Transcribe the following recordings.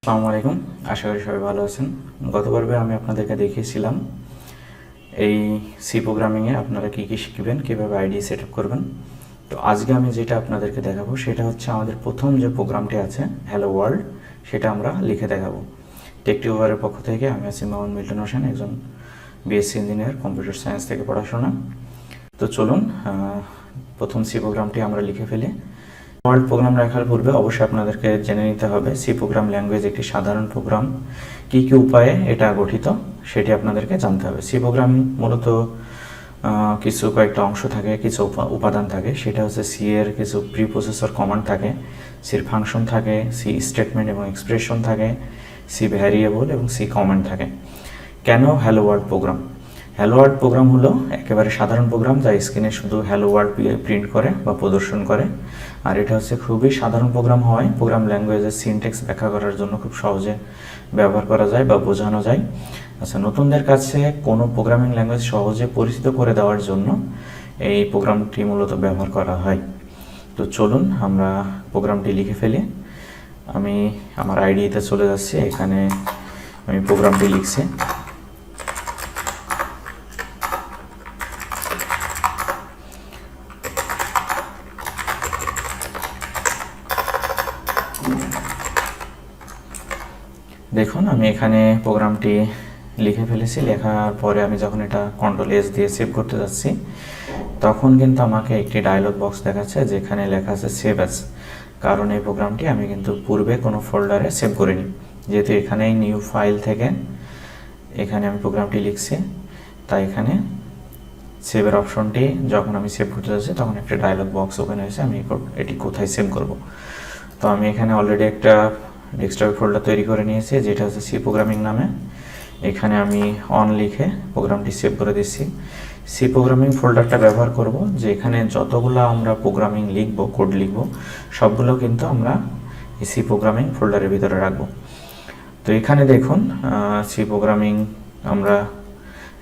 আসসালামু আলাইকুম। আশা করি সবাই ভালো আছেন। গত পর্বে আমি আপনাদেরকে দেখিয়েছিলাম এই সি প্রোগ্রামিংয়ে আপনারা কী কী শিখবেন, কীভাবে আইডি সেট আপ করবেন। তো আজকে আমি যেটা আপনাদেরকে দেখাবো সেটা হচ্ছে আমাদের প্রথম যে প্রোগ্রামটি আছে হ্যালো ওয়ার্ল্ড, সেটা আমরা লিখে দেখাবো। টেকটিউবারের পক্ষ থেকে আমি আছি মোহাম্মদ মিল্টন হোসেন, একজন বিএসসি ইঞ্জিনিয়ার, কম্পিউটার সায়েন্স থেকে পড়াশোনা। তো চলুন প্রথম সি প্রোগ্রামটি আমরা লিখে ফেলি। ওয়ার্ল্ড প্রোগ্রাম লেখার পূর্বে অবশ্যই আপনাদেরকে জেনে নিতে হবে সি প্রোগ্রাম ল্যাঙ্গুয়েজ একটি সাধারণ প্রোগ্রাম। কী কী উপায়ে এটা গঠিত সেটি আপনাদেরকে জানতে হবে। সি প্রোগ্রাম মূলত কিছু কয়েকটা অংশ থাকে, কিছু উপাদান থাকে। সেটা হচ্ছে সি এর কিছু প্রি প্রসেসর কমান্ড থাকে, সির ফাংশন থাকে, সি স্টেটমেন্ট এবং এক্সপ্রেশন থাকে, সি ভ্যারিয়েবল এবং সি কমান্ড থাকে। কেন hello world program? Hello world program হলো একেবারে সাধারণ প্রোগ্রাম যা স্ক্রিনে শুধু হ্যালো ওয়ার্ল্ড প্রিন্ট করে বা প্রদর্শন করে। আর এটা হচ্ছে খুবই সাধারণ প্রোগ্রাম হওয়ায় প্রোগ্রাম ল্যাঙ্গুয়েজের সিনট্যাক্স ব্যাখ্যা করার জন্য খুব সহজে ব্যবহার করা যায় বা বোঝানো যায়। আচ্ছা, নতুনদের কাছে কোনো প্রোগ্রামিং ল্যাঙ্গুয়েজ সহজে পরিচিত করে দেওয়ার জন্য এই প্রোগ্রামটি মূলত ব্যবহার করা হয়। তো চলুন আমরা প্রোগ্রামটি লিখে ফেলি। আমি আমার আইডিতে চলে যাচ্ছি, এখানে আমি প্রোগ্রামটি লিখছি। দেখুন আমি এখানে প্রোগ্রামটি লিখে ফেলেছি। লেখার পরে আমি যখন এটা কন্ট্রোল-S দিয়ে সেভ করতে যাচ্ছি তখন কিন্তু আমাকে একটি ডায়লগ বক্স দেখাচ্ছে যেখানে লেখা আছে সেভ অ্যাজ। কারণ এই প্রোগ্রামটি আমি কিন্তু পূর্বে কোনো ফোল্ডারে সেভ করিনি, যেহেতু এখানেই নিউ ফাইল থেকে এখানে আমি প্রোগ্রামটি লিখছি, তাই এখানে সেভের অপশনটি যখন আমি সেভ করতে যাচ্ছি তখন একটা ডায়লগ বক্স ওপেন হয়েছে। আমি এটি কোথায় সেভ করব। তো আমি এখানে অলরেডি একটা ডেস্কটপ ফোল্ডার তৈরি করে নিয়েছি যেটা হচ্ছে সি প্রোগ্রামিং নামে। এখানে আমি অন লিখে প্রোগ্রামটি সেভ করে দিচ্ছি। সি প্রোগ্রামিং ফোল্ডারটা ব্যবহার করব যে এখানে যতগুলো আমরা প্রোগ্রামিং লিখব, কোড লিখব, সবগুলো কিন্তু আমরা এই সি প্রোগ্রামিং ফোল্ডারের ভিতরে রাখব। তো এখানে দেখুন সি প্রোগ্রামিং আমরা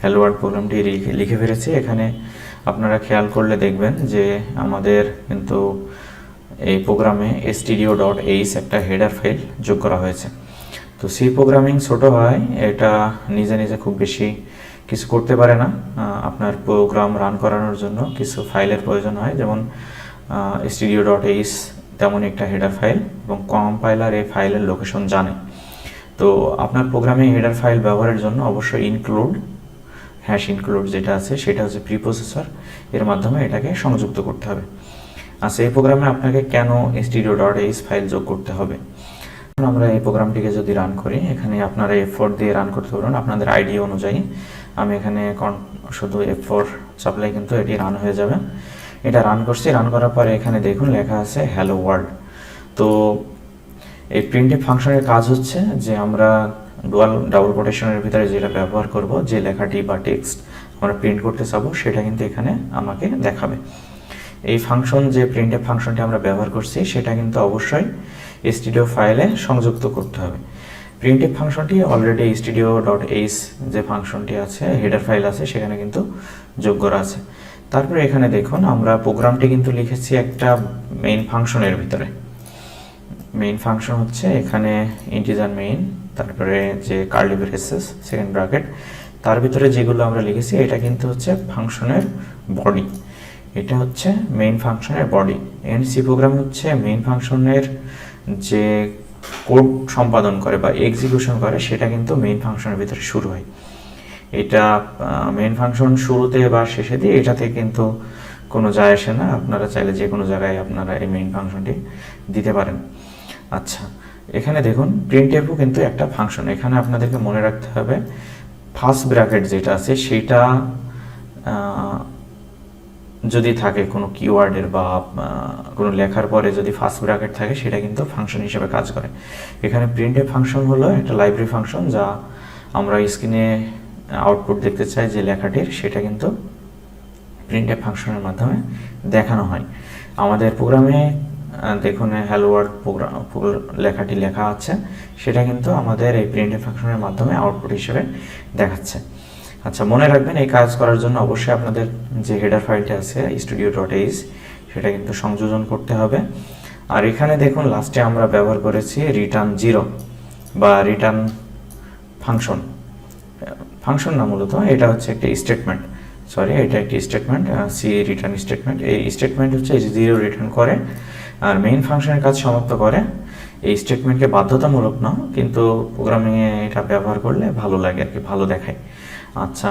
হ্যালো ওয়ার্ল্ড প্রোগ্রামটি লিখে ফেলেছি। এখানে আপনারা খেয়াল করলে দেখবেন যে আমাদের কিন্তু এই প্রোগ্রামে stdio.h একটা হেডার ফাইল যোগ করা হয়েছে। তো সি প্রোগ্রামিং ছোট হয়, এটা নিজে নিজে খুব বেশি কিছু করতে পারে না। আপনার প্রোগ্রাম রান করানোর জন্য কিছু ফাইলের প্রয়োজন হয়, যেমন stdio.h তেমন একটা হেডার ফাইল, এবং কম্পাইলার এই ফাইলের লোকেশন জানে। তো আপনার প্রোগ্রামে হেডার ফাইল ব্যবহারের জন্য অবশ্যই ইনক্লুড যেটা আছে সেটা হচ্ছে প্রিপ্রসেসর, এর মাধ্যমে এটাকে সংযুক্ত করতে হবে। আচ্ছা, এই প্রোগ্রামে আপনাকে কেন stdio.h ফাইল যোগ করতে হবে? আমরা এই প্রোগ্রামটিকে যদি রান করি, এখানে আপনারা F4 দিয়ে রান করতে পারবেন আপনাদের আইডি অনুযায়ী। আমি এখানে শুধু F4 চাপলেই কিন্তু এটি রান হয়ে যাবে। এটা রান করছি। রান করার পরে এখানে দেখুন লেখা আছে হ্যালো ওয়ার্ল্ড। তো এই প্রিন্টএফ ফাংশনের কাজ হচ্ছে যে আমরা ডাবল কোটেশনের ভিতরে যেটা ব্যবহার করব, যে লেখাটি বা টেক্সট আমরা প্রিন্ট করতে চাবো সেটা কিন্তু এখানে আমাকে দেখাবে। এই ফাংশন, যে প্রিন্টএফ ফাংশনটি আমরা ব্যবহার করছি, সেটা কিন্তু অবশ্যই stdio ফাইলে সংযুক্ত করতে হবে। প্রিন্টএফ ফাংশনটি অলরেডি stdio.h যে ফাংশনটি আছে, হেডার ফাইল আছে, সেখানে কিন্তু যোগ করা আছে। তারপরে এখানে দেখুন আমরা প্রোগ্রামটি কিন্তু লিখেছি একটা মেইন ফাংশনের ভিতরে। মেইন ফাংশন হচ্ছে এখানে ইন্টিজার মেইন, তারপরে যে কার্লি ব্রেসেস, সেকেন্ড ব্র্যাকেট, তার ভিতরে যেগুলো আমরা লিখেছি এটা কিন্তু হচ্ছে ফাংশনের বডি। এটা হচ্ছে মেইন ফাংশনের বডি। সি প্রোগ্রাম হচ্ছে মেইন ফাংশনের যে কোড সম্পাদন করে বা এক্সিকিউশন করে সেটা কিন্তু মেইন ফাংশনের ভিতরে শুরু হয়। এটা মেইন ফাংশন শুরুতে বা শেষে দিয়ে এটাতে কিন্তু কোনো যায় আসে না। আপনারা চাইলে যে কোনো জায়গায় আপনারা এই মেইন ফাংশনটি দিতে পারেন। আচ্ছা, এখানে দেখুন প্রিন্টএফও কিন্তু একটা ফাংশন। এখানে আপনাদেরকে মনে রাখতে হবে ফার্স্ট ব্র্যাকেট যেটা আছে সেটা যদি থাকে কোনো কিওয়ার্ডের বা কোনো লেখার পরে যদি ফার্স্ট ব্র্যাকেট থাকে সেটা কিন্তু ফাংশন হিসেবে কাজ করে। এখানে প্রিন্টএফ ফাংশন হলো একটা লাইব্রেরি ফাংশন, যা আমরা স্ক্রিনে আউটপুট দেখতে চাই যে লেখাটির, সেটা কিন্তু প্রিন্টএফ ফাংশনের মাধ্যমে দেখানো হয়। আমাদের প্রোগ্রামে দেখুন হ্যালো ওয়ার্ল্ড প্রোগ্রাম লেখাটি লেখা আছে, সেটা কিন্তু আমাদের এই প্রিন্টএফ ফাংশনের মাধ্যমে আউটপুট হিসেবে দেখাচ্ছে। আচ্ছা, মনে রাখবেন এই কাজ করার জন্য অবশ্যই আপনাদের যে হেডার ফাইলটি আছে stdio.h সেটা কিন্তু সংযোজন করতে হবে। আর এখানে দেখুন লাস্টে আমরা ব্যবহার করেছি রিটার্ন 0। বা রিটার্ন ফাংশন, ফাংশন না মূলত এটা হচ্ছে একটি স্টেটমেন্ট, এটা একটি স্টেটমেন্ট, সি রিটার্ন স্টেটমেন্ট। এই স্টেটমেন্ট হচ্ছে জিরো রিটার্ন করে আর মেইন ফাংশনের কাজ সমাপ্ত করে। এই স্টেটমেন্টকে বাধ্যতামূলক না, কিন্তু প্রোগ্রামিংয়ে এটা ব্যবহার করলে ভালো লাগে আর কি, ভালো দেখায়। আচ্ছা,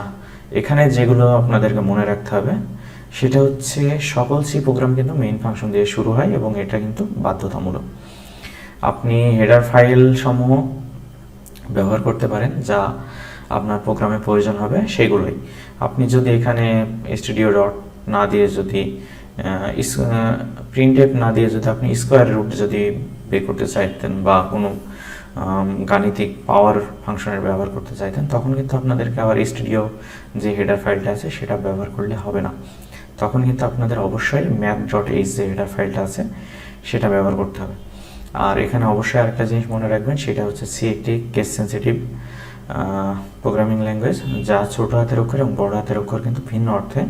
এখানে যেগুলো আপনাদেরকে মনে রাখতে হবে সেটা হচ্ছে সকল সি প্রোগ্রাম কিন্তু মেইন ফাংশন দিয়ে শুরু হয় এবং এটা কিন্তু বাধ্যতামূলক। আপনি হেডার ফাইল সমূহ ব্যবহার করতে পারেন যা আপনার প্রোগ্রামে প্রয়োজন হবে সেগুলোই। আপনি যদি এখানে স্টুডিও ডট না দিয়ে যদি প্রিন্টএফ না দিয়ে যদি আপনি স্কোয়ার রুট যদি বের করতে চাইতেন বা কোনো গাণিতিক পাওয়ার ফাংশনের ব্যবহার করতে চাইতেন, তখন কিন্তু আপনাদেরকে আবার স্টুডিও যে হেডার ফাইলটা আছে সেটা ব্যবহার করলে হবে না। তখন কিন্তু আপনাদের অবশ্যই math.h যে হেডার ফাইলটা আছে সেটা ব্যবহার করতে হবে। আর এখানে অবশ্যই আরেকটা জিনিস মনে রাখবেন, সেটা হচ্ছে সি একটি কেস সেন্সিটিভ প্রোগ্রামিং ল্যাঙ্গুয়েজ, যা ছোট হাতের অক্ষর এবং বড় হাতের অক্ষর কিন্তু ভিন্ন অর্থে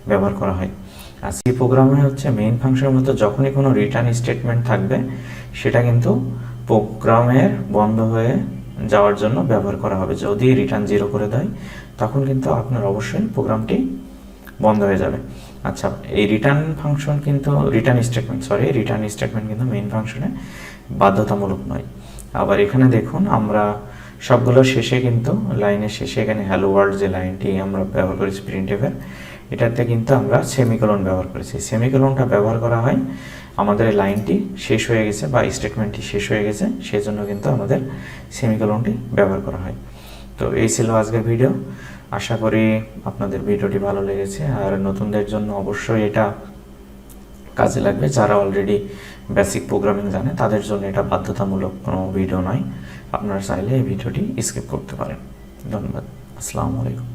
ব্যবহার করা হয়। আর সি প্রোগ্রামে হচ্ছে মেইন ফাংশনের মধ্যে যখনই কোনো রিটার্ন স্টেটমেন্ট থাকবে সেটা কিন্তু প্রোগ্রামের বন্ধ হয়ে যাওয়ার জন্য ব্যবহার করা হবে। যদি রিটার্ন 0 করে দেয় তখন কিন্তু আপনার অবশ্যই প্রোগ্রামটি বন্ধ হয়ে যাবে। আচ্ছা, এই রিটার্ন ফাংশন কিন্তু রিটার্ন স্টেটমেন্ট কিন্তু মেইন ফাংশনে বাধ্যতামূলক নয়। আবার এখানে দেখুন, আমরা সবগুলোর শেষে কিন্তু লাইনের শেষে এখানে হ্যালো ওয়ার্ল্ড যে লাইনটি আমরা ব্যবহার করেছি প্রিন্টএফের, এটাতে কিন্তু আমরা সেমিকোলন ব্যবহার করেছি। সেমিকোলনটা ব্যবহার করা হয় আমাদের এই লাইনটি শেষ হয়ে গেছে বা স্টেটমেন্টটি শেষ হয়ে গেছে, সেজন্য কিন্তু আমাদের সেমিকোলনটি ব্যবহার করা হয়। তো এই ছিল আজকের ভিডিও। আশা করি আপনাদের ভিডিওটি ভালো লেগেছে, আর নতুনদের জন্য অবশ্যই এটা কাজে লাগবে। যারা অলরেডি বেসিক প্রোগ্রামিং জানে তাদের জন্য এটা বাধ্যতামূলক কোনো ভিডিও নয়, আপনারা চাইলে এই ভিডিওটি স্কিপ করতে পারেন। ধন্যবাদ, আসসালামু আলাইকুম।